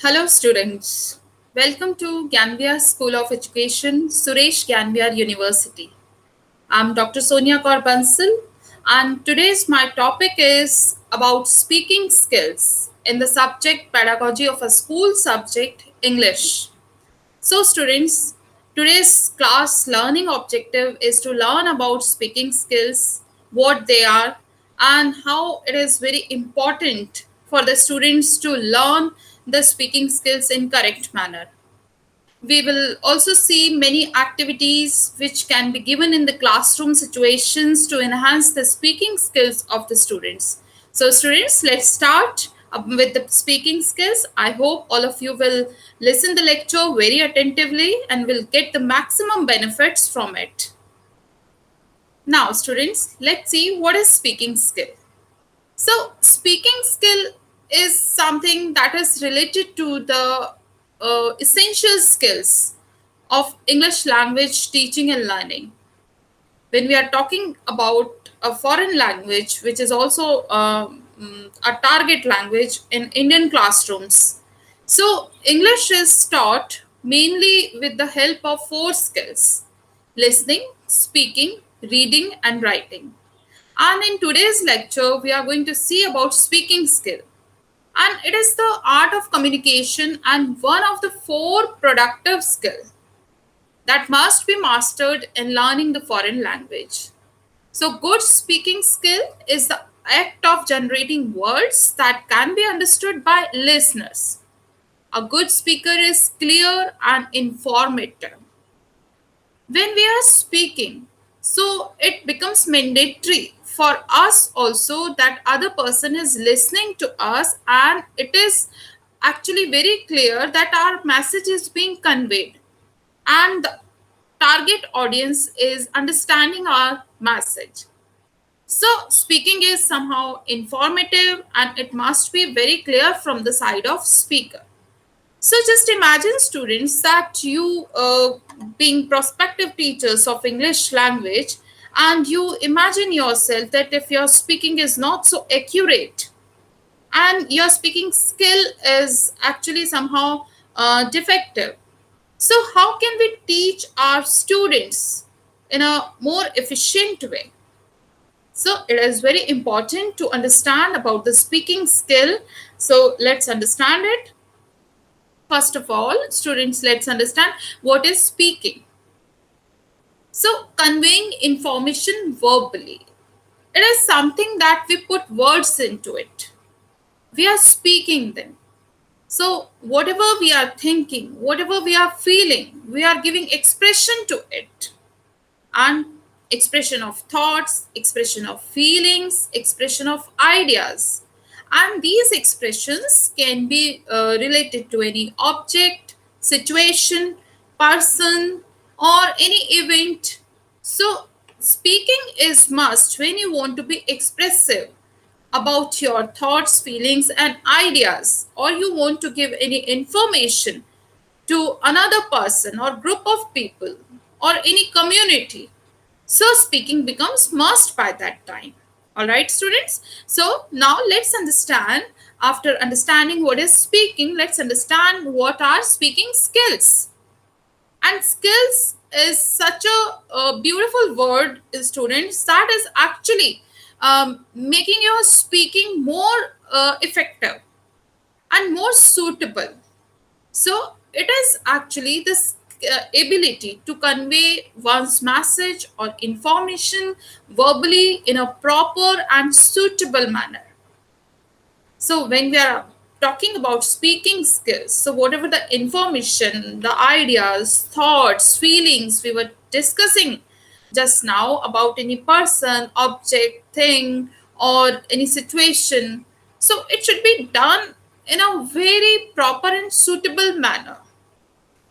Hello, students. Welcome to Ganviar School of Education, Suresh Ganviar University. I'm Dr. Sonia Kaur Bansal, and today's my topic is about speaking skills in the subject pedagogy of a school subject English. So, students, today's class learning objective is to learn about speaking skills, what they are, and how it is very important for the students to learn the speaking skills in correct manner. We will also see many activities which can be given in the classroom situations to enhance the speaking skills of the students. So, students, let's start with the speaking skills. I hope all of you will listen the lecture very attentively and will get the maximum benefits from it. Now, students, let's see what is speaking skill. So, speaking skill is something that is related to the essential skills of English language teaching and learning. When we are talking about a foreign language, which is also a target language in Indian classrooms, so English is taught mainly with the help of four skills: listening, speaking, reading, and writing. And in today's lecture, we are going to see about speaking skill. And it is the art of communication and one of the four productive skills that must be mastered in learning the foreign language. So, good speaking skill is the act of generating words that can be understood by listeners. A good speaker is clear and informative. When we are speaking, so it becomes mandatory for us also that other person is listening to us, and it is actually very clear that our message is being conveyed and the target audience is understanding our message. So, speaking is somehow informative and it must be very clear from the side of speaker. So, just imagine, students, that you being prospective teachers of English language, and you imagine yourself that if your speaking is not so accurate and your speaking skill is actually somehow defective, so, how can we teach our students in a more efficient way? So, it is very important to understand about the speaking skill. So, let's understand it. First of all, students, let's understand what is speaking. So, conveying information verbally. It is something that we put words into it. We are speaking them. So, whatever we are thinking, whatever we are feeling, we are giving expression to it. And expression of thoughts, expression of feelings, expression of ideas. And these expressions can be related to any object, situation, person, or any event. So, speaking is must when you want to be expressive about your thoughts, feelings, and ideas, or you want to give any information to another person or group of people or any community. So speaking becomes must by that time. All right, students. So now let's understand, after understanding what is speaking, let's understand what are speaking skills. And skills is such a beautiful word, students, that is actually making your speaking more effective and more suitable. So it is actually this ability to convey one's message or information verbally in a proper and suitable manner. So when we are talking about speaking skills, so whatever the information, the ideas, thoughts, feelings we were discussing just now about any person, object, thing, or any situation, so it should be done in a very proper and suitable manner.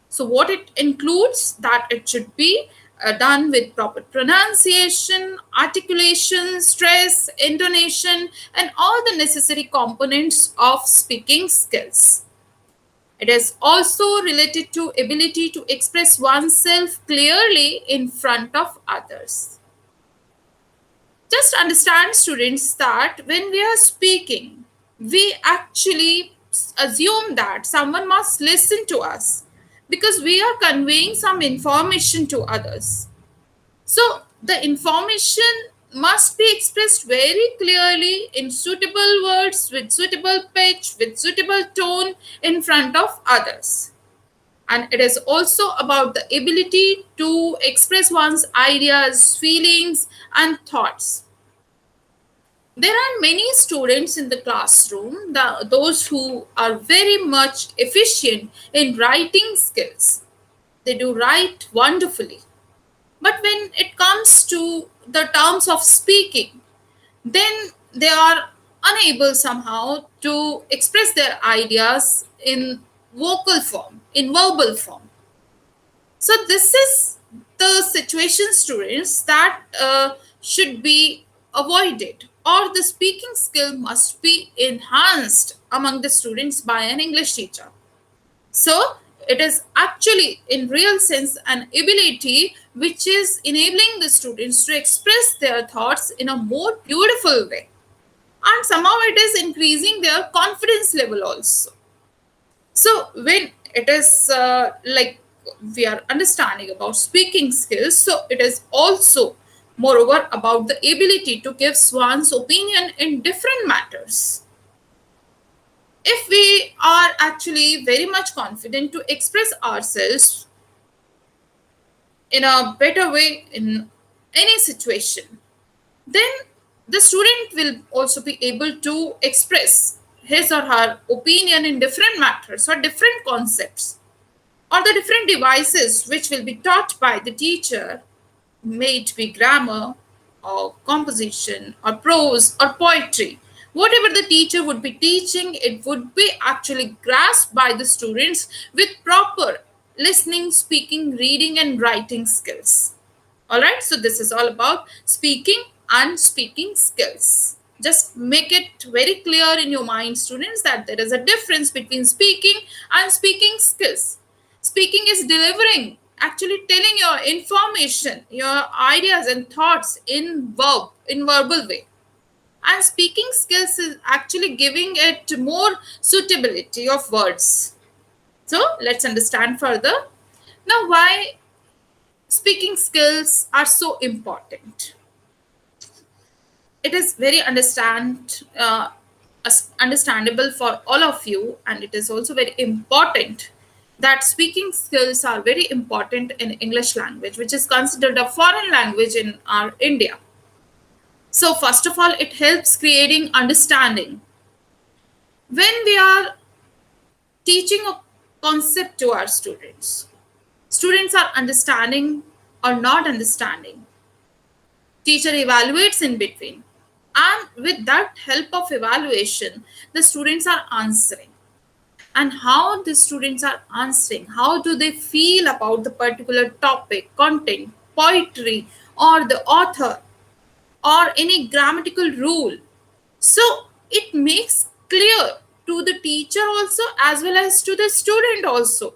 So, what it includes, that it should be done with proper pronunciation, articulation, stress, intonation, and all the necessary components of speaking skills. It is also related to ability to express oneself clearly in front of others. Just understand, students, that when we are speaking, we actually assume that someone must listen to us because we are conveying some information to others. So the information must be expressed very clearly in suitable words, with suitable pitch, with suitable tone in front of others. And it is also about the ability to express one's ideas, feelings, and thoughts. There are many students in the classroom, those who are very much efficient in writing skills. They do write wonderfully. But when it comes to the terms of speaking, then they are unable somehow to express their ideas in vocal form, in verbal form. So this is the situation, students, that should be avoided, or the speaking skill must be enhanced among the students by an English teacher. So it is actually in real sense an ability which is enabling the students to express their thoughts in a more beautiful way. And somehow it is increasing their confidence level also. So when it is like we are understanding about speaking skills, so it is also moreover about the ability to give one's opinion in different matters. If we are actually very much confident to express ourselves in a better way in any situation, then the student will also be able to express his or her opinion in different matters or different concepts, or the different devices which will be taught by the teacher, may it be grammar or composition or prose or poetry. Whatever the teacher would be teaching, it would be actually grasped by the students with proper listening, speaking, reading, and writing skills. All right, so this is all about speaking and speaking skills. Just make it very clear in your mind, students, that there is a difference between speaking and speaking skills. Speaking is delivering, actually telling your information, your ideas and thoughts in verbal way. And speaking skills is actually giving it more suitability of words. So let's understand further. Now, why speaking skills are so important? It is very understandable for all of you, and it is also very important that speaking skills are very important in English language, which is considered a foreign language in our India. So first of all, it helps creating understanding. When we are teaching a concept to our students, students are understanding or not understanding. Teacher evaluates in between, and with that help of evaluation, the students are answering. And how the students are answering, how do they feel about the particular topic, content, poetry, or the author, or any grammatical rule. So it makes clear to the teacher also as well as to the student also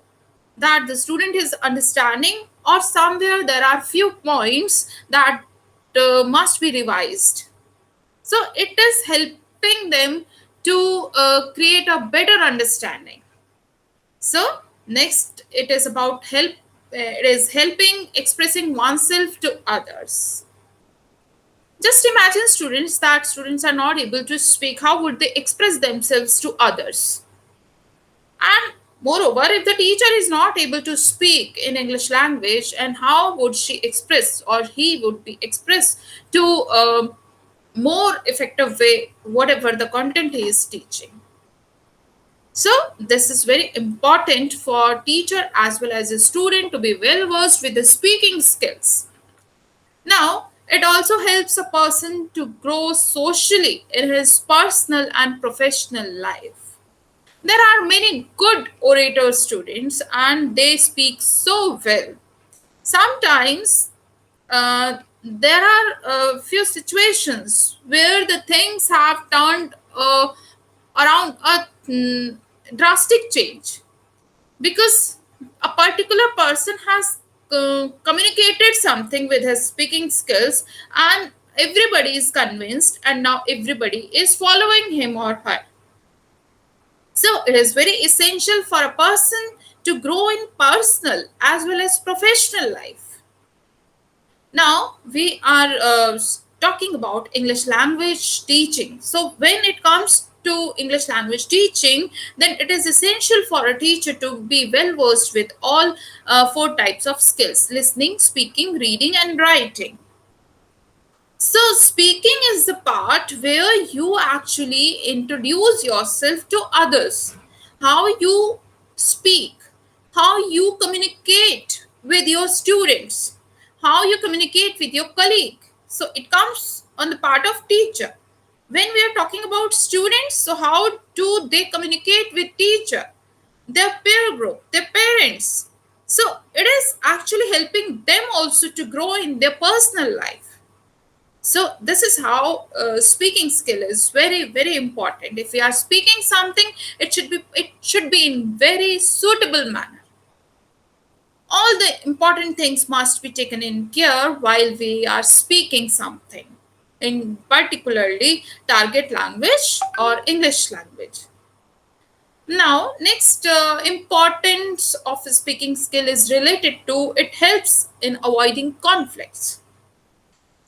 that the student is understanding, or somewhere there are few points that must be revised. So it is helping them to create a better understanding. So next, it is about help. It is helping expressing oneself to others. Just imagine students are not able to speak. How would they express themselves to others? And moreover, if the teacher is not able to speak in English language, and how would she express, or he would be expressed to a more effective way whatever the content he is teaching? So this is very important for teacher as well as a student to be well versed with the speaking skills. Now, it also helps a person to grow socially in his personal and professional life. There are many good orator students and they speak so well. Sometimes there are a few situations where the things have turned around a drastic change, because a particular person has communicated something with his speaking skills, and everybody is convinced, and now everybody is following him or her. So it is very essential for a person to grow in personal as well as professional life. Now we are talking about English language teaching. So when it comes to English language teaching, then it is essential for a teacher to be well versed with all four types of skills: listening, speaking, reading, and writing. So, speaking is the part where you actually introduce yourself to others, how you speak, how you communicate with your students, how you communicate with your colleague. So, it comes on the part of teacher. When we are talking about students, so how do they communicate with teacher, their peer group, their parents? So, it is actually helping them also to grow in their personal life. So this is how speaking skill is very very important. If we are speaking something, it should be in very suitable manner. All the important things must be taken in care while we are speaking something, in particularly target language or English language. Now next importance of speaking skill is related to it helps in avoiding conflicts.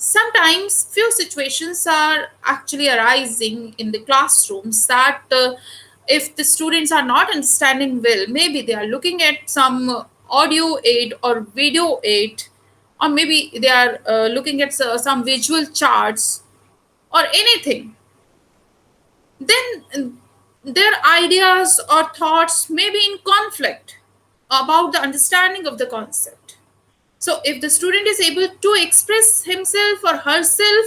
Sometimes few situations are actually arising in the classrooms that if the students are not understanding well, maybe they are looking at some audio aid or video aid, or maybe they are looking at some visual charts or anything, then their ideas or thoughts may be in conflict about the understanding of the concept. So if the student is able to express himself or herself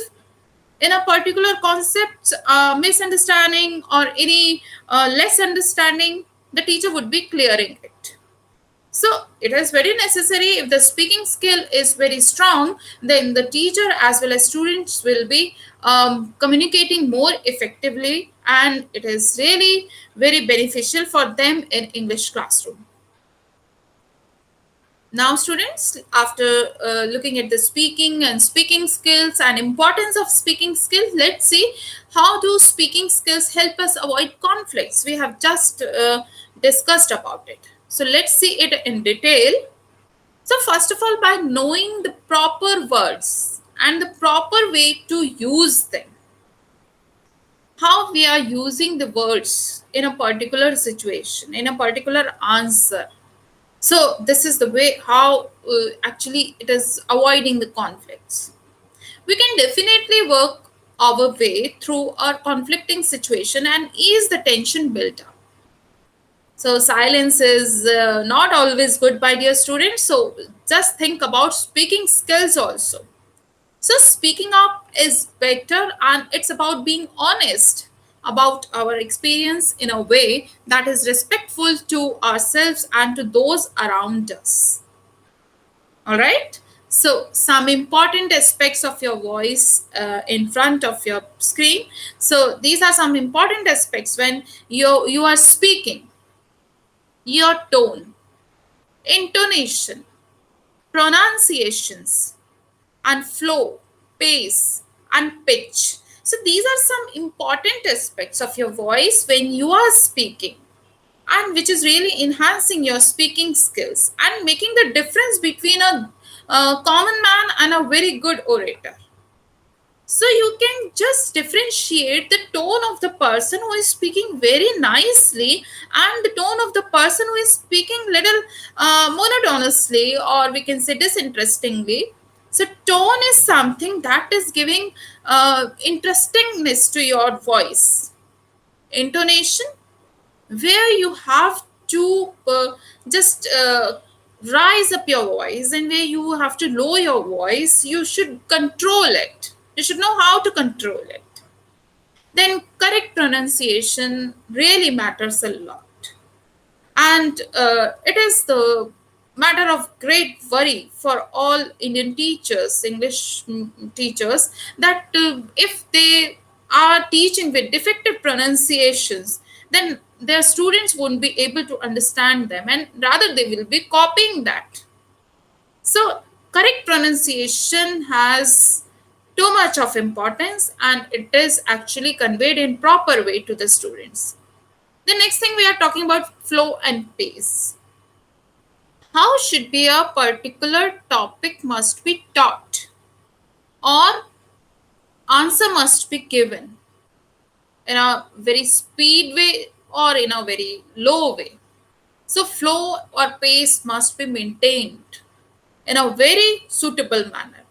in a particular concept, misunderstanding or any less understanding, the teacher would be clearing it. So it is very necessary. If the speaking skill is very strong, then the teacher as well as students will be communicating more effectively, and it is really very beneficial for them in English classroom. Now students, after looking at the speaking and speaking skills and importance of speaking skills, let's see how do speaking skills help us avoid conflicts. We have just discussed about it, so let's see it in detail. So first of all, by knowing the proper words and the proper way to use them, how we are using the words in a particular situation, in a particular answer. So this is the way how actually it is avoiding the conflicts. We can definitely work our way through our conflicting situation and ease the tension built up. So silence is not always good, my dear students. So just think about speaking skills also. So speaking up is better, and it's about being honest about our experience in a way that is respectful to ourselves and to those around us. All right. So some important aspects of your voice in front of your screen. So these are some important aspects when you are speaking. Your tone, intonation, pronunciations, and flow, pace, and pitch. So these are some important aspects of your voice when you are speaking, and which is really enhancing your speaking skills and making the difference between a common man and a very good orator. So you can just differentiate the tone of the person who is speaking very nicely and the tone of the person who is speaking little monotonously, or we can say disinterestingly. So tone is something that is giving interestingness to your voice. Intonation, where you have to just rise up your voice, and where you have to lower your voice, you should control it. You should know how to control it. Then correct pronunciation really matters a lot, and it is the matter of great worry for all Indian teachers, English teachers, that if they are teaching with defective pronunciations, then their students won't be able to understand them, and rather they will be copying that. So correct pronunciation has too much of importance, and it is actually conveyed in proper way to the students. The next thing we are talking about flow and pace. How should be a particular topic must be taught or answer must be given in a very speed way or in a very low way. So flow or pace must be maintained in a very suitable manner.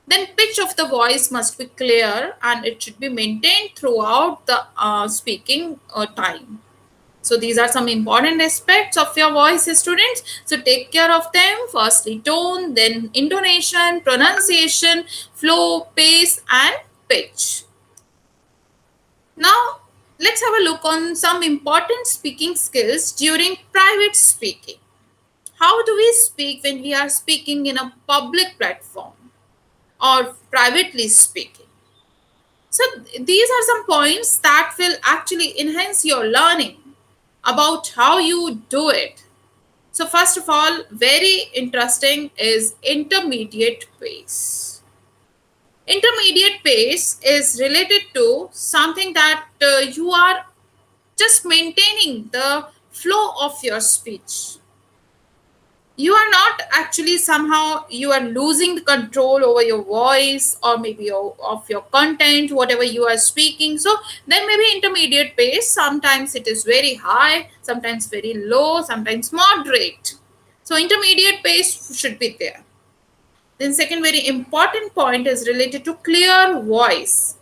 Then pitch of the voice must be clear and it should be maintained throughout the speaking time. So these are some important aspects of your voice, students. So take care of them. Firstly, tone, then intonation, pronunciation, flow, pace, and pitch. Now, let's have a look on some important speaking skills during private speaking. How do we speak when we are speaking in a public platform or privately speaking? So, these are some points that will actually enhance your learning about how you do it. So, first of all, very interesting is intermediate pace. Intermediate pace is related to something that you are just maintaining the flow of your speech. You are not actually somehow you are losing the control over your voice or maybe of your content whatever you are speaking. So there may be intermediate pace, sometimes it is very high, sometimes very low, sometimes moderate. So intermediate pace should be there. Then second very important point is related to clear voice.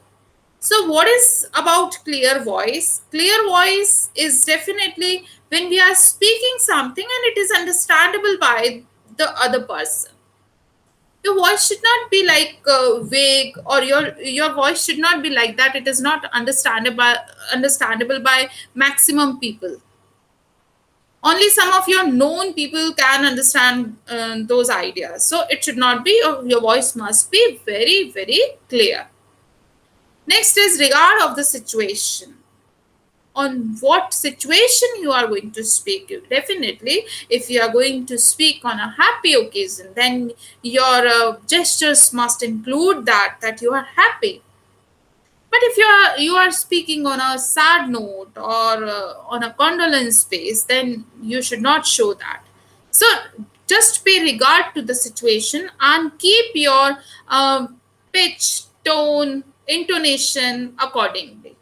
So, what is about clear voice? Clear voice is definitely when we are speaking something and it is understandable by the other person. Your voice should not be like vague, or your voice should not be like that. It is not understandable by maximum people. Only some of your known people can understand those ideas. So it should not be. Your voice must be very very clear. Next is regard of the situation. On what situation you are going to speak. Definitely, if you are going to speak on a happy occasion, then your gestures must include that you are happy. But if you are speaking on a sad note or on a condolence base, then you should not show that. So just pay regard to the situation and keep your pitch, tone, intonation accordingly.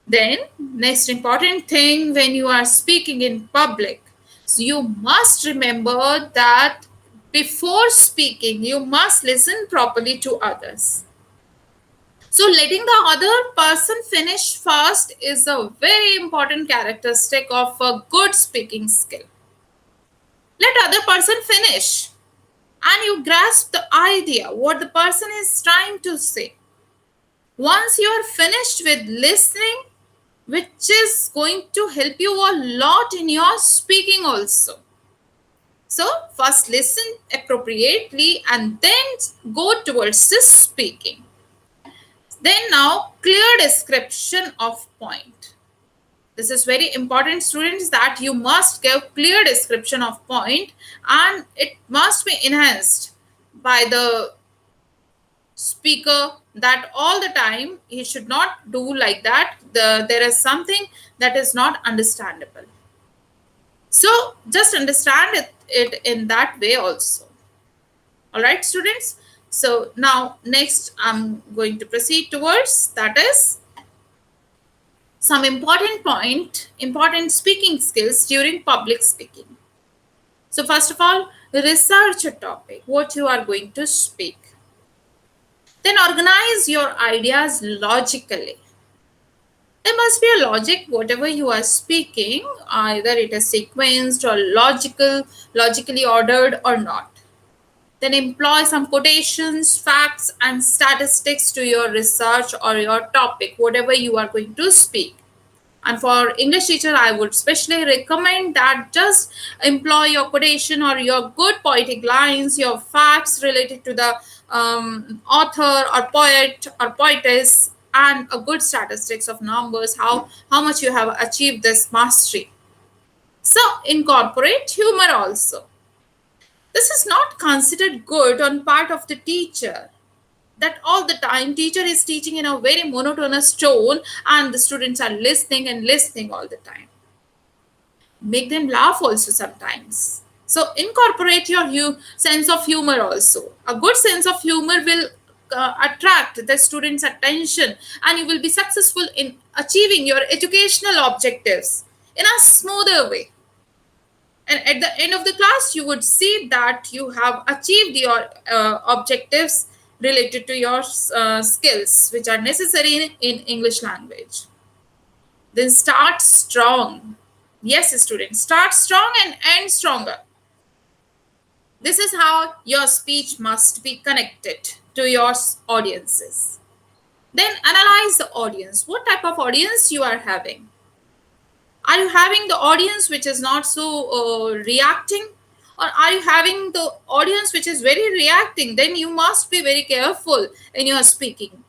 Then, next important thing when you are speaking in public, so you must remember that before speaking, you must listen properly to others. So, letting the other person finish first is a very important characteristic of a good speaking skill. Let other person finish and you grasp the idea what the person is trying to say. Once you are finished with listening, which is going to help you a lot in your speaking also. So, first listen appropriately and then go towards the speaking. Then now, clear description of point. This is very important, students, that you must give clear description of point and it must be enhanced by the speaker, that all the time he should not do like that there is something that is not understandable. So just understand it in that way also. All right, students. So now next I'm going to proceed towards that is some important speaking skills during public speaking. So first of all, research a topic, what you are going to speak. Then organize your ideas logically. There must be a logic, whatever you are speaking, either it is sequenced or logically ordered or not. Then employ some quotations, facts, and statistics to your research or your topic, whatever you are going to speak. And for English teacher, I would especially recommend that just employ your quotation or your good poetic lines, your facts related to the author or poet or poetess, and a good statistics of numbers, how much you have achieved this mastery. So incorporate humor also. This is not considered good on part of the teacher. that all the time teacher is teaching in a very monotonous tone and the students are listening and listening all the time. Make them laugh also sometimes. So incorporate your sense of humor also. A good sense of humor will attract the students' attention, and you will be successful in achieving your educational objectives in a smoother way. And at the end of the class, you would see that you have achieved your objectives related to your skills, which are necessary in English language. Then start strong. Yes, students, start strong and end stronger. This is how your speech must be connected to your audiences. Then analyze the audience. What type of audience you are having? Are you having the audience which is not so reacting? Or are you having the audience which is very reacting? Then you must be very careful in your speaking.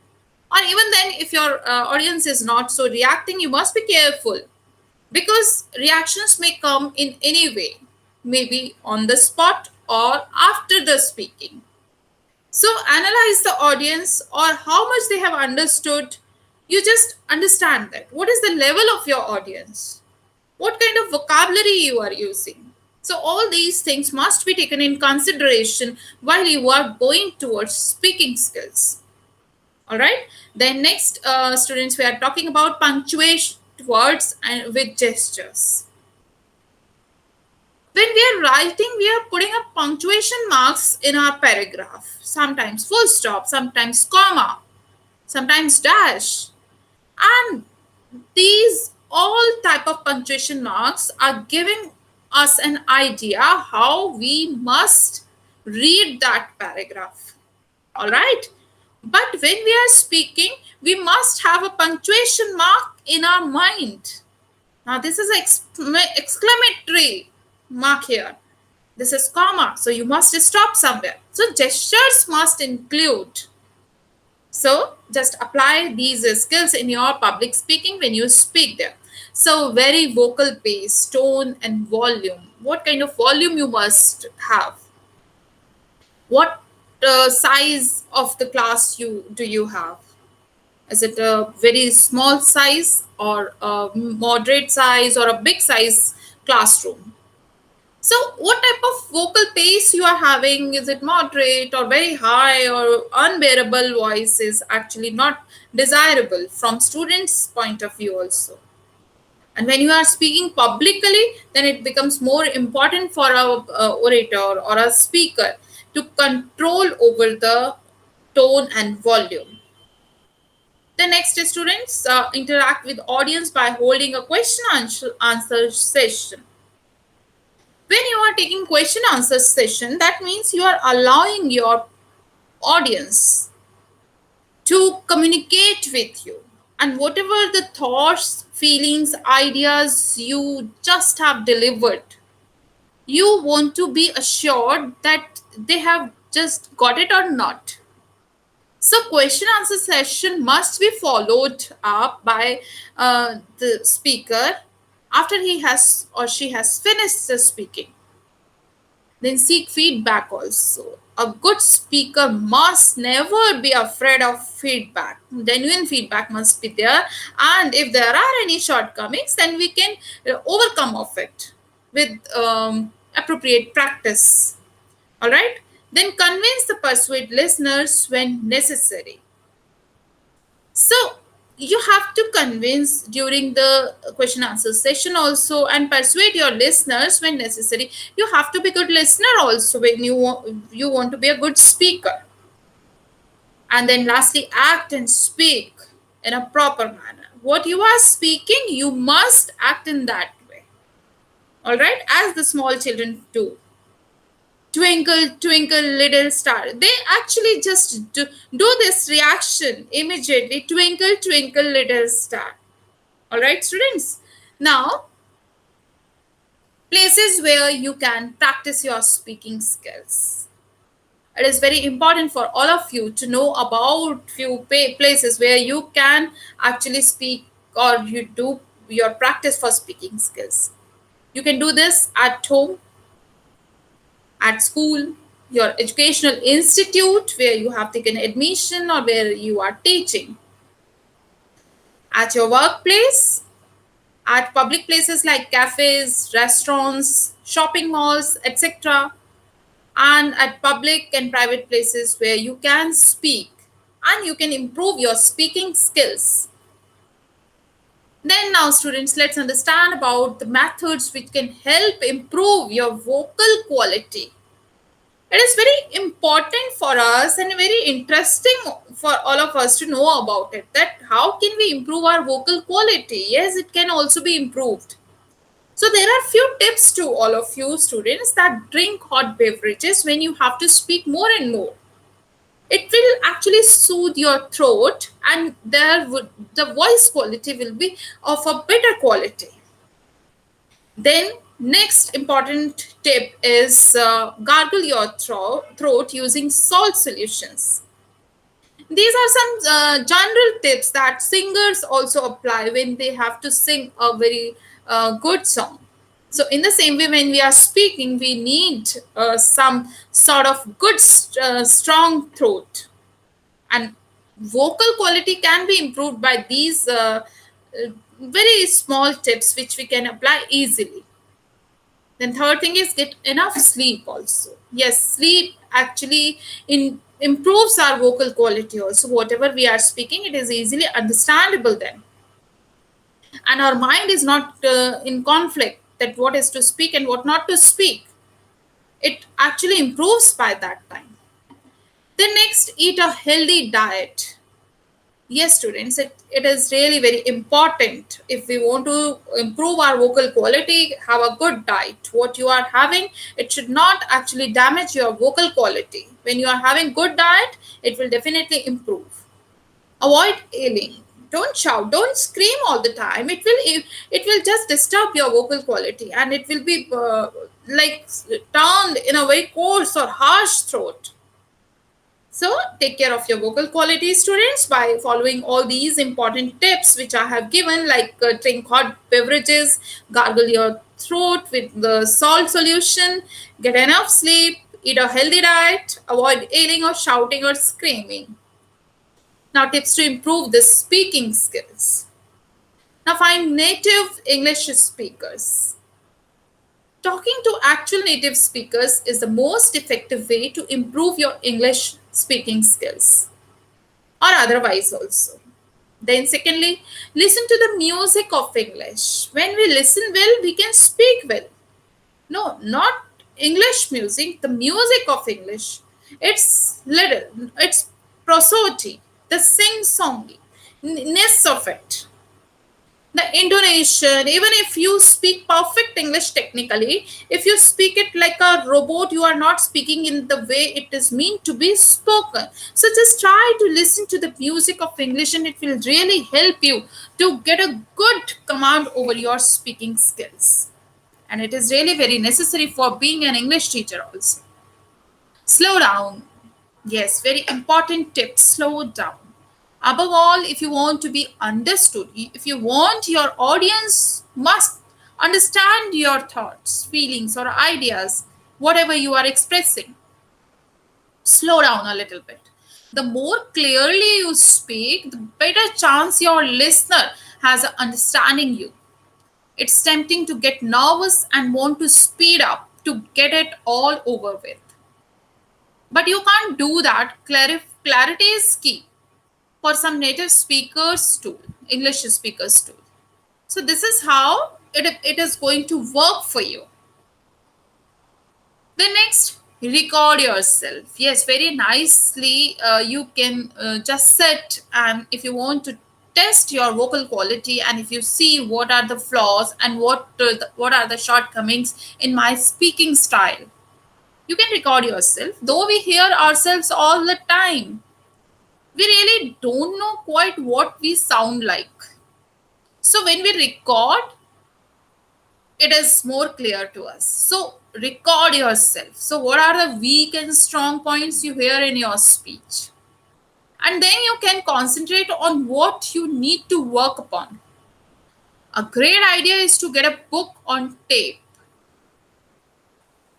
Or even then, if your audience is not so reacting, you must be careful, because reactions may come in any way, maybe on the spot or after the speaking. So analyze the audience or how much they have understood. You just understand that. What is the level of your audience? What kind of vocabulary you are using? So all these things must be taken in consideration while you are going towards speaking skills. All right. Then next, students, we are talking about punctuation words and with gestures. When we are writing, we are putting up punctuation marks in our paragraph. Sometimes full stop, sometimes comma, sometimes dash. And these all type of punctuation marks are giving us an idea how we must read that paragraph. All right. But when we are speaking, we must have a punctuation mark in our mind. Now, this is exclamatory mark here. This is comma, so you must stop somewhere. So gestures must include. So just apply these skills in your public speaking when you speak there. So very vocal pace, tone and volume. What kind of volume you must have? What size of the class do you have? Is it a very small size or a moderate size or a big size classroom? So what type of vocal pace you are having? Is it moderate or very high or unbearable voice is actually not desirable from students' point of view also. And when you are speaking publicly, then it becomes more important for a orator or a speaker to control over the tone and volume. The next, students interact with audience by holding a question answer session. When you are taking question answer session, that means you are allowing your audience to communicate with you, and whatever the thoughts, feelings, ideas you just have delivered, you want to be assured that they have just got it or not. So question answer session must be followed up by the speaker after he has or she has finished the speaking. Then seek feedback also. A good speaker must never be afraid of feedback. Genuine feedback must be there. And if there are any shortcomings, then we can overcome of it with appropriate practice. All right. Then convince the persuade listeners when necessary. So you have to convince during the question answer session also and persuade your listeners when necessary. You have to be a good listener also when you want to be a good speaker. And then lastly, act and speak in a proper manner. What you are speaking, you must act in that way. All right, as the small children do. Twinkle, twinkle, little star. They actually just do this reaction immediately. Twinkle, twinkle, little star. All right, students. Now, places where you can practice your speaking skills. It is very important for all of you to know about few places where you can actually speak or you do your practice for speaking skills. You can do this at home, at school, your educational institute where you have taken admission or where you are teaching, at your workplace, at public places like cafes, restaurants, shopping malls, etc., and at public and private places where you can speak and you can improve your speaking skills. Then, now, students, let's understand about the methods which can help improve your vocal quality. It is very important for us and very interesting for all of us to know about it, that how can we improve our vocal quality. Yes, it can also be improved. So there are few tips to all of you students, that drink hot beverages when you have to speak more and more. It will actually soothe your throat, and the voice quality will be of a better quality. Then, next important tip is gargle your throat using salt solutions. These are some general tips that singers also apply when they have to sing a very good song. So, in the same way, when we are speaking, we need some sort of good, strong throat. And vocal quality can be improved by these very small tips which we can apply easily. Then third thing is get enough sleep also. Yes, sleep actually improves our vocal quality also. Whatever we are speaking, it is easily understandable then. And our mind is not in conflict that what is to speak and what not to speak. It actually improves by that time. Then next, eat a healthy diet. Yes, students, it is really very important. If we want to improve our vocal quality, have a good diet. What you are having, it should not actually damage your vocal quality. When you are having good diet, it will definitely improve. Avoid yelling. Don't shout, don't scream all the time. It will just disturb your vocal quality, and it will be like turned in a very coarse or harsh throat. So take care of your vocal quality, students, by following all these important tips which I have given, like drink hot beverages, gargle your throat with the salt solution, get enough sleep, eat a healthy diet, avoid yelling or shouting or screaming. Now, tips to improve the speaking skills. Now, find native English speakers. Talking to actual native speakers is the most effective way to improve your English speaking skills, or otherwise also. Then, secondly, listen to the music of English. When we listen well, we can speak well. No, not English music, the music of English. It's little, it's prosody, the sing songiness of it, the intonation. Even if you speak perfect English technically, if you speak it like a robot, you are not speaking in the way it is meant to be spoken. So just try to listen to the music of English, and it will really help you to get a good command over your speaking skills. And it is really very necessary for being an English teacher also. Slow down. Yes, very important tip. Slow down. Above all, if you want to be understood, if you want your audience must understand your thoughts, feelings, or ideas, whatever you are expressing, slow down a little bit. The more clearly you speak, the better chance your listener has of understanding you. It's tempting to get nervous and want to speed up to get it all over with. But you can't do that. Clarity is key for some native speakers too, English speakers too. So this is how it is going to work for you. The next, record yourself. Yes, very nicely. You can just sit, and if you want to test your vocal quality, and if you see what are the flaws and what are the shortcomings in my speaking style, you can record yourself. Though we hear ourselves all the time, we really don't know quite what we sound like. So when we record, it is more clear to us. So record yourself. So what are the weak and strong points you hear in your speech? And then you can concentrate on what you need to work upon. A great idea is to get a book on tape.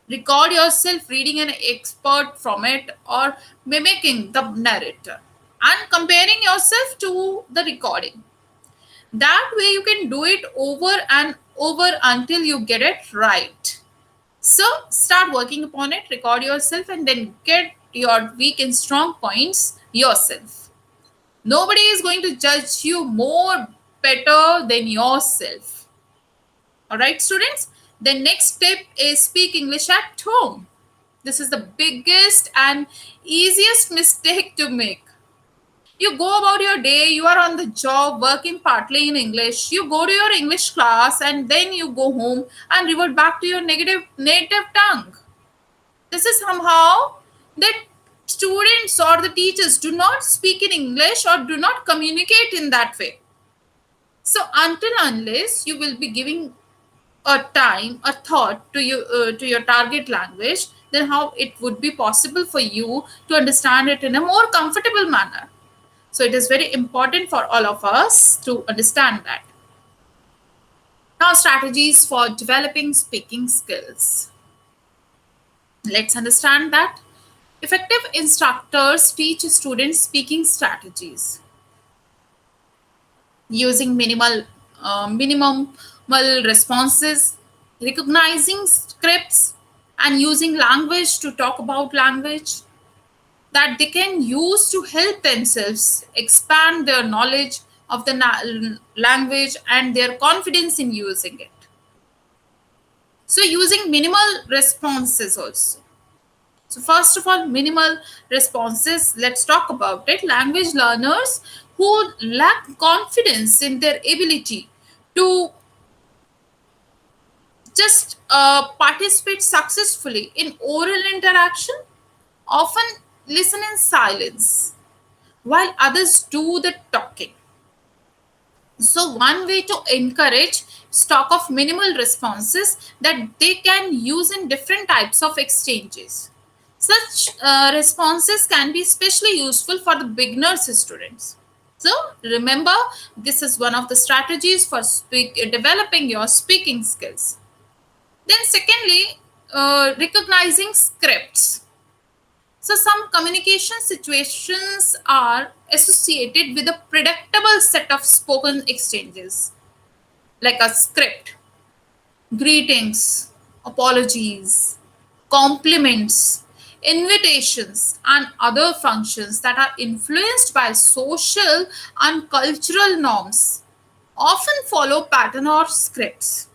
Record yourself reading an expert from it or mimicking the narrator and comparing yourself to the recording. That way, you can do it over and over until you get it right. So, start working upon it, record yourself, and then get your weak and strong points yourself. Nobody is going to judge you more better than yourself. All right, students. The next step is speak English at home. This is the biggest and easiest mistake to make. You go about your day, you are on the job, working partly in English. You go to your English class and then you go home and revert back to your native tongue. This is somehow that students or the teachers do not speak in English or do not communicate in that way. So until unless you will be giving a thought to your target language, then how it would be possible for you to understand it in a more comfortable manner. So it is very important for all of us to understand that. Now, strategies for developing speaking skills. Let's understand that. Effective instructors teach students speaking strategies using minimal responses, recognizing scripts, and using language to talk about language that they can use to help themselves expand their knowledge of the language and their confidence in using it. So, using minimal responses also. So, first of all, minimal responses, let's talk about it. Language learners who lack confidence in their ability to just participate successfully in oral interaction often listen in silence while others do the talking. So, one way to encourage stock of minimal responses that they can use in different types of exchanges. Such responses can be especially useful for the beginners students. So, remember, this is one of the strategies for developing your speaking skills. Then, secondly, recognizing scripts. So, some communication situations are associated with a predictable set of spoken exchanges, like a script, greetings, apologies, compliments, invitations, and other functions that are influenced by social and cultural norms often follow pattern or scripts.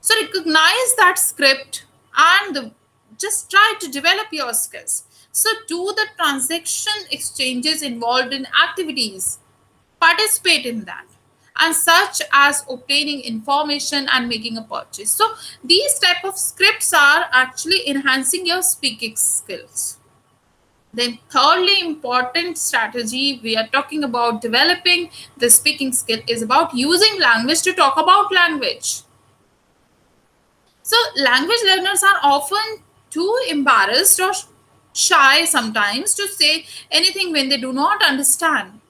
So recognize that script and just try to develop your skills. So do the transaction exchanges involved in activities. Participate in that. And such as obtaining information and making a purchase. So these type of scripts are actually enhancing your speaking skills. Then thirdly important strategy we are talking about developing the speaking skill is about using language to talk about language. So, language learners are often too embarrassed or shy sometimes to say anything when they do not understand.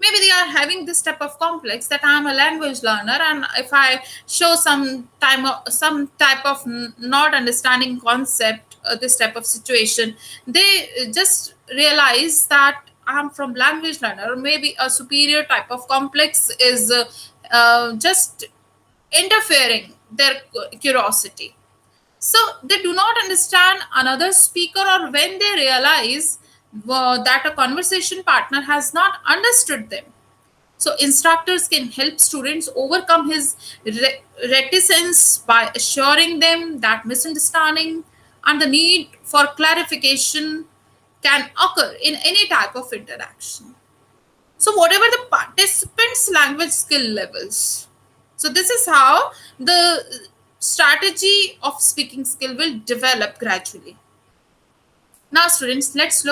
Maybe they are having this type of complex that I am a language learner, and if I show some type of not understanding concept, this type of situation, they just realize that I'm from language learner. Or maybe a superior type of complex is just interfering their curiosity. So they do not understand another speaker, or when they realize that a conversation partner has not understood them. So instructors can help students overcome his reticence by assuring them that misunderstanding and the need for clarification can occur in any type of interaction. So whatever the participants' language skill levels. So this is how the strategy of speaking skill will develop gradually. Now, students, let's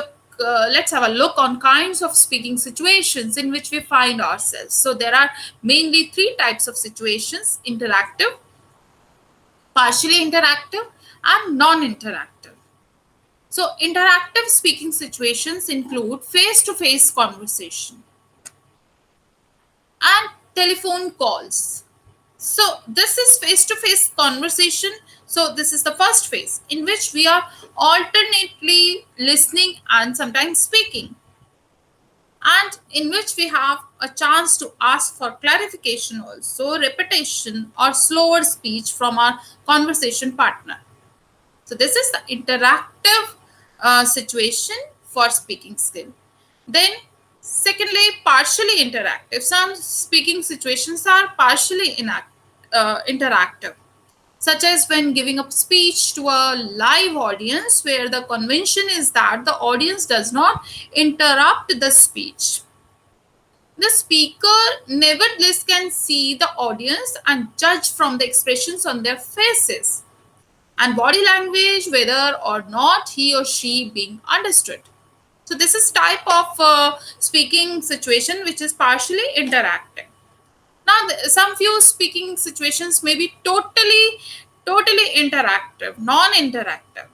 have a look on kinds of speaking situations in which we find ourselves. So there are mainly three types of situations: interactive, partially interactive, and non-interactive. So interactive speaking situations include face-to-face conversation and telephone calls. So this is face-to-face conversation. So this is the first phase in which we are alternately listening and sometimes speaking, and in which we have a chance to ask for clarification, also repetition or slower speech from our conversation partner. So this is the interactive situation for speaking skill. Then secondly, partially interactive. Some speaking situations are partially interactive, such as when giving a speech to a live audience, where the convention is that the audience does not interrupt the speech. The speaker nevertheless can see the audience and judge from the expressions on their faces and body language whether or not he or she being understood. So this is type of speaking situation which is partially interactive. Now some few speaking situations may be totally interactive, non-interactive.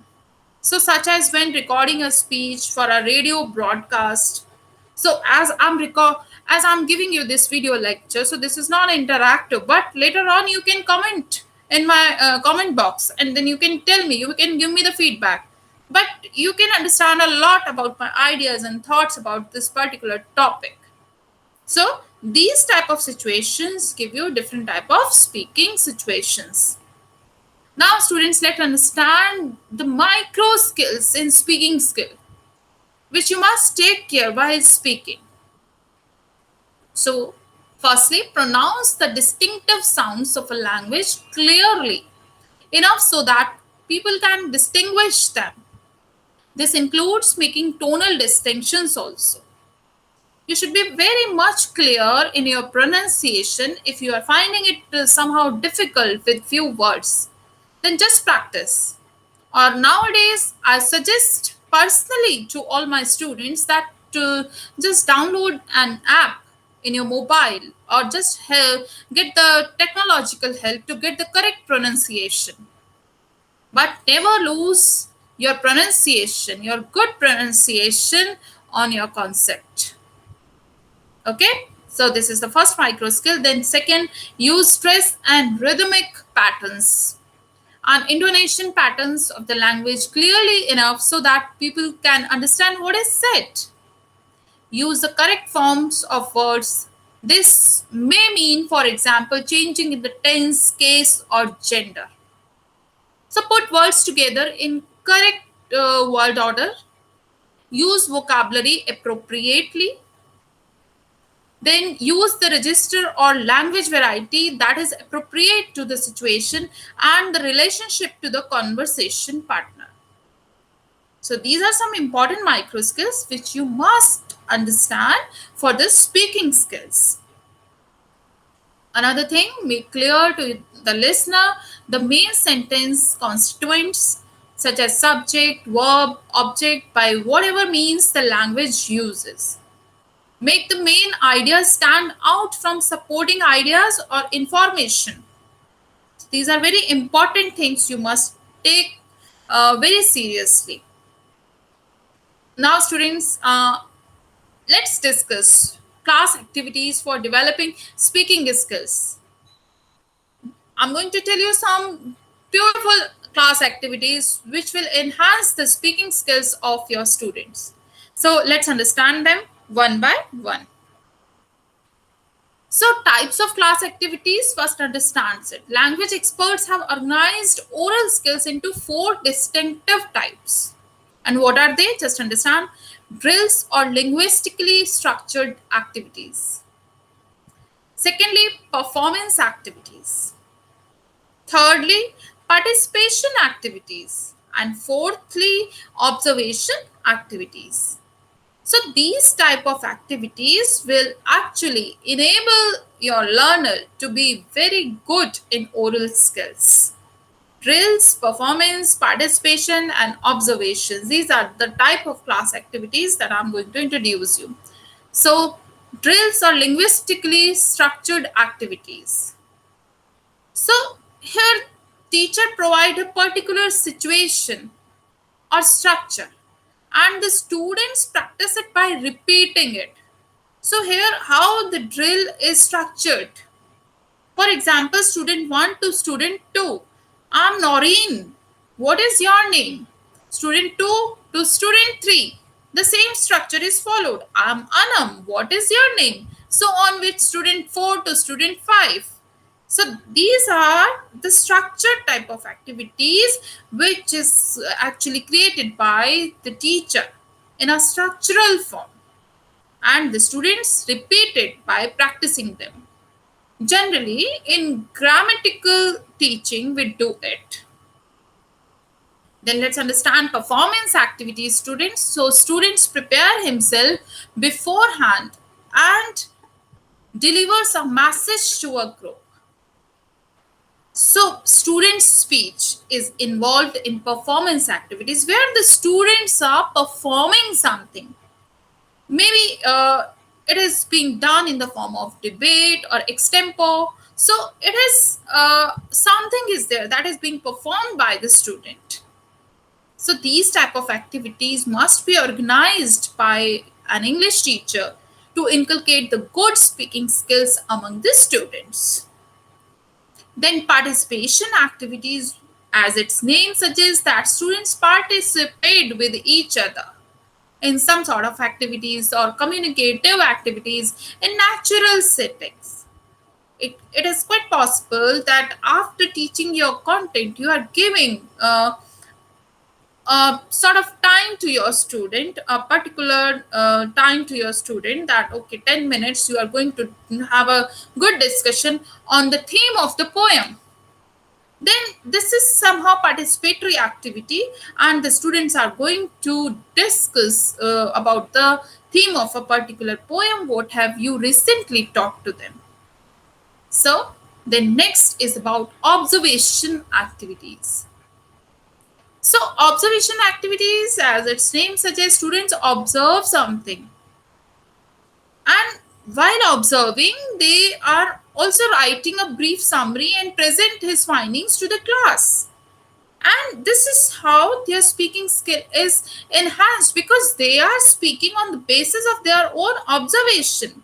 So such as when recording a speech for a radio broadcast. So as I'm giving you this video lecture, so this is not interactive, but later on you can comment in my comment box, and then you can tell me, you can give me the feedback, but you can understand a lot about my ideas and thoughts about this particular topic. So these type of situations give you different type of speaking situations. Now students, let's understand the micro skills in speaking skill, which you must take care while speaking. So firstly, pronounce the distinctive sounds of a language clearly enough so that people can distinguish them. This includes making tonal distinctions also. You should be very much clear in your pronunciation. If you are finding it somehow difficult with few words, then just practice. Or nowadays, I suggest personally to all my students that to just download an app in your mobile, or just get the technological help to get the correct pronunciation. But never lose your pronunciation, your good pronunciation on your concept. Okay, so this is the first micro skill. Then second, use stress and rhythmic patterns and intonation patterns of the language clearly enough so that people can understand what is said. Use the correct forms of words. This may mean, for example, changing in the tense, case, or gender. So put words together in correct word order. Use vocabulary appropriately. Then use the register or language variety that is appropriate to the situation and the relationship to the conversation partner. So these are some important micro skills which you must understand for the speaking skills. Another thing, make clear to the listener the main sentence constituents such as subject, verb, object by whatever means the language uses. Make the main ideas stand out from supporting ideas or information. These are very important things you must take very seriously. Now students, let's discuss class activities for developing speaking skills. I'm going to tell you some beautiful class activities which will enhance the speaking skills of your students. So let's understand them one by one. So types of class activities, first understands it. Language experts have organized oral skills into 4 distinctive types. And what are they? Just understand. Drills or linguistically structured activities. Secondly, performance activities. Thirdly, participation activities. And fourthly, observation activities. So these type of activities will actually enable your learner to be very good in oral skills. Drills, performance, participation, and observations. These are the type of class activities that I'm going to introduce you. So drills are linguistically structured activities. So here teacher provide a particular situation or structure, and the students practice it by repeating it. So here how the drill is structured. For example, student 1 to student 2, I'm Noreen. What is your name? Student 2 to student 3. The same structure is followed. I'm Anam. What is your name? So on with student 4 to student 5. So these are the structured type of activities which is actually created by the teacher in a structural form, and the students repeat it by practicing them. Generally, in grammatical teaching, we do it. Then let's understand performance activities, students. So students prepare himself beforehand and delivers a message to a group. So student speech is involved in performance activities where the students are performing something. Maybe it is being done in the form of debate or extempore. So it is something is there that is being performed by the student. So these type of activities must be organized by an English teacher to inculcate the good speaking skills among the students. Then participation activities, as its name suggests, that students participate with each other in some sort of activities or communicative activities in natural settings. It is quite possible that after teaching your content, you are giving sort of time to your student, a particular time to your student, that okay, 10 minutes you are going to have a good discussion on the theme of the poem. Then this is somehow participatory activity, and the students are going to discuss about the theme of a particular poem, what have you recently taught to them. So the next is about observation activities. So observation activities, as its name suggests, students observe something, and while observing they are also writing a brief summary and present his findings to the class. And this is how their speaking skill is enhanced, because they are speaking on the basis of their own observation.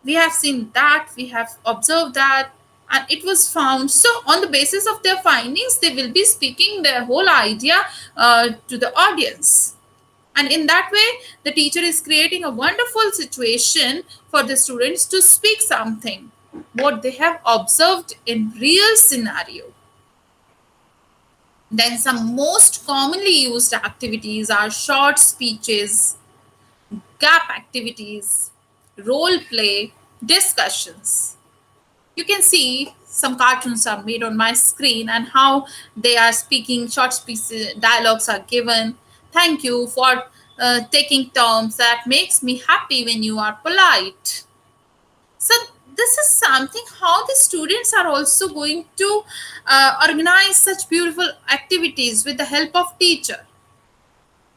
We have seen that, we have observed that, and it was found. So on the basis of their findings, they will be speaking their whole idea to the audience. And in that way, the teacher is creating a wonderful situation for the students to speak something what they have observed in real scenario. Then some most commonly used activities are short speeches, gap activities, role play, discussions. You can see some cartoons are made on my screen and how they are speaking, short speeches, dialogues are given. Thank you for taking terms that makes me happy when you are polite. So this is something how the students are also going to organize such beautiful activities with the help of teacher.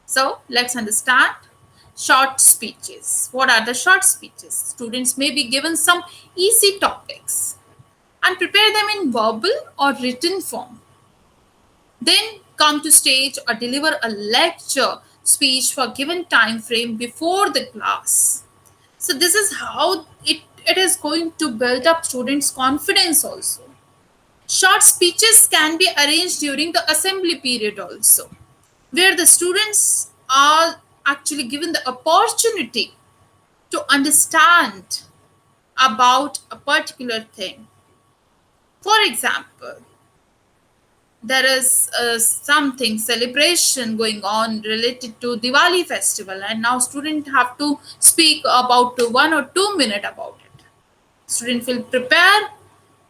So let's understand short speeches. What are the short speeches? Students may be given some easy topics and prepare them in verbal or written form. Then come to stage or deliver a lecture speech for given time frame before the class. So this is how it is going to build up students' confidence also. Short speeches can be arranged during the assembly period also, where the students are actually given the opportunity to understand about a particular thing. For example, there is something celebration going on related to Diwali festival, and now students have to speak about 1 or 2 minutes about it. Student will prepare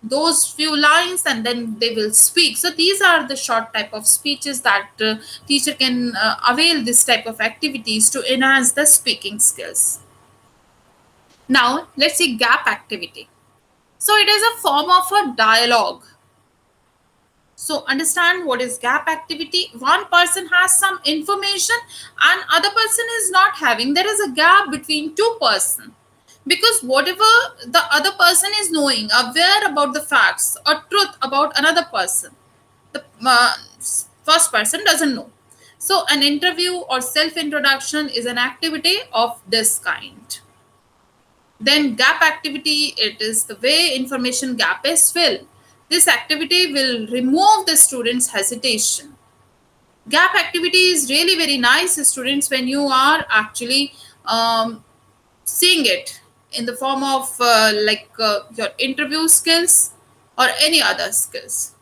those few lines and then they will speak. So these are the short type of speeches that teacher can avail this type of activities to enhance the speaking skills. Now let's see gap activity. So it is a form of a dialogue. So understand what is gap activity. One person has some information and other person is not having. There is a gap between two persons, because whatever the other person is knowing, aware about the facts or truth about another person, the first person doesn't know. So an interview or self introduction is an activity of this kind. Then gap activity, it is the way information gap is filled. This activity will remove the students' hesitation. Gap activity is really very nice, students, when you are actually seeing it in the form of your interview skills or any other skills.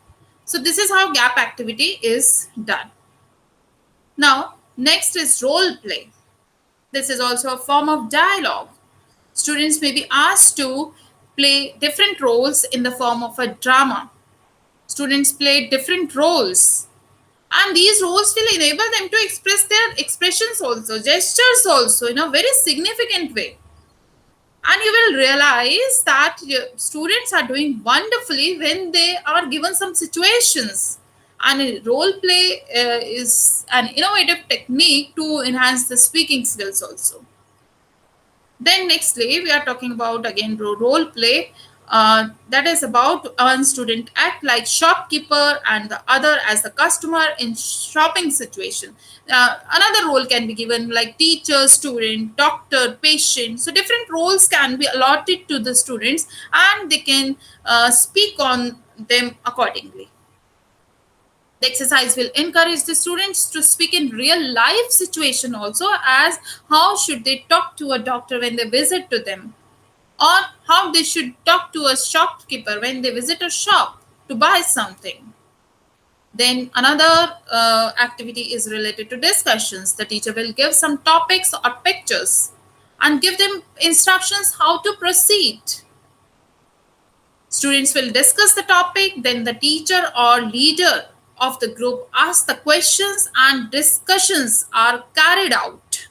So this is how gap activity is done. Now, next is role play. This is also a form of dialogue. Students may be asked to play different roles in the form of a drama. Students play different roles, and these roles will enable them to express their expressions also, gestures also, in a very significant way. And you will realize that your students are doing wonderfully when they are given some situations. And role play is an innovative technique to enhance the speaking skills also. Then nextly, we are talking about again role play. That is about one student act like shopkeeper and the other as the customer in shopping situation. Another role can be given like teacher, student, doctor, patient. So different roles can be allotted to the students, and they can speak on them accordingly. The exercise will encourage the students to speak in real life situation also, as how should they talk to a doctor when they visit to them, or how they should talk to a shopkeeper when they visit a shop to buy something. Then another activity is related to discussions. The teacher will give some topics or pictures and give them instructions how to proceed. Students will discuss the topic, then the teacher or leader of the group asks the questions and discussions are carried out.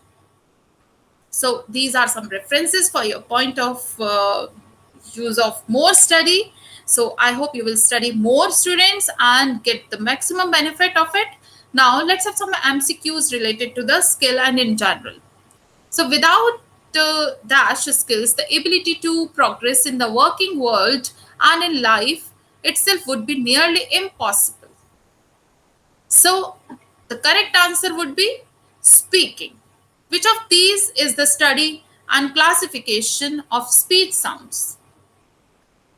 So these are some references for your point of use of more study. So I hope you will study more, students, and get the maximum benefit of it. Now let's have some MCQs related to the skill and in general. So without dash skills, the ability to progress in the working world and in life itself would be nearly impossible. So the correct answer would be speaking. Which of these is the study and classification of speech sounds?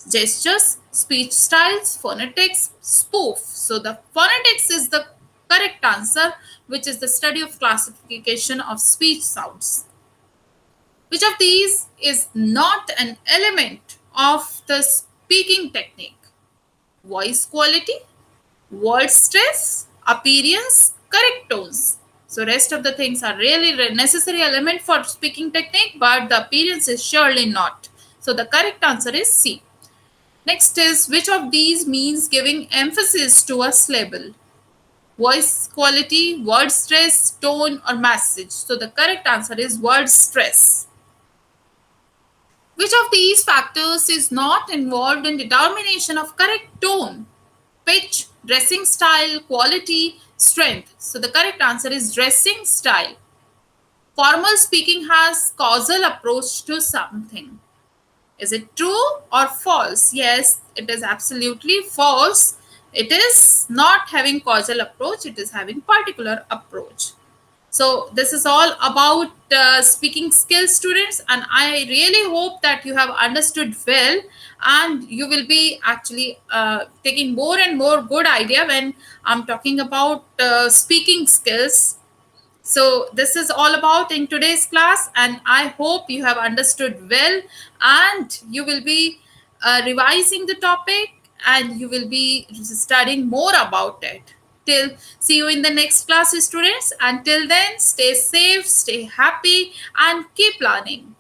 Gestures, speech styles, phonetics, spoof. So the phonetics is the correct answer, which is the study of classification of speech sounds. Which of these is not an element of the speaking technique? Voice quality, word stress, appearance, correct tones. So rest of the things are really necessary element for speaking technique, but the appearance is surely not. So the correct answer is C. Next is, which of these means giving emphasis to a syllable? Voice quality, word stress, tone, or message. So the correct answer is word stress. Which of these factors is not involved in determination of correct tone? Pitch, dressing style, quality, strength. So the correct answer is dressing style. Formal speaking has causal approach to something. Is it true or false? Yes, it is absolutely false. It is not having causal approach, it is having particular approach. So this is all about speaking skills, students, and I really hope that you have understood well, and you will be actually taking more and more good idea when I'm talking about speaking skills. So this is all about in today's class, and I hope you have understood well, and you will be revising the topic, and you will be studying more about it. Till see you in the next class, students. Until then, stay safe, stay happy, and keep learning.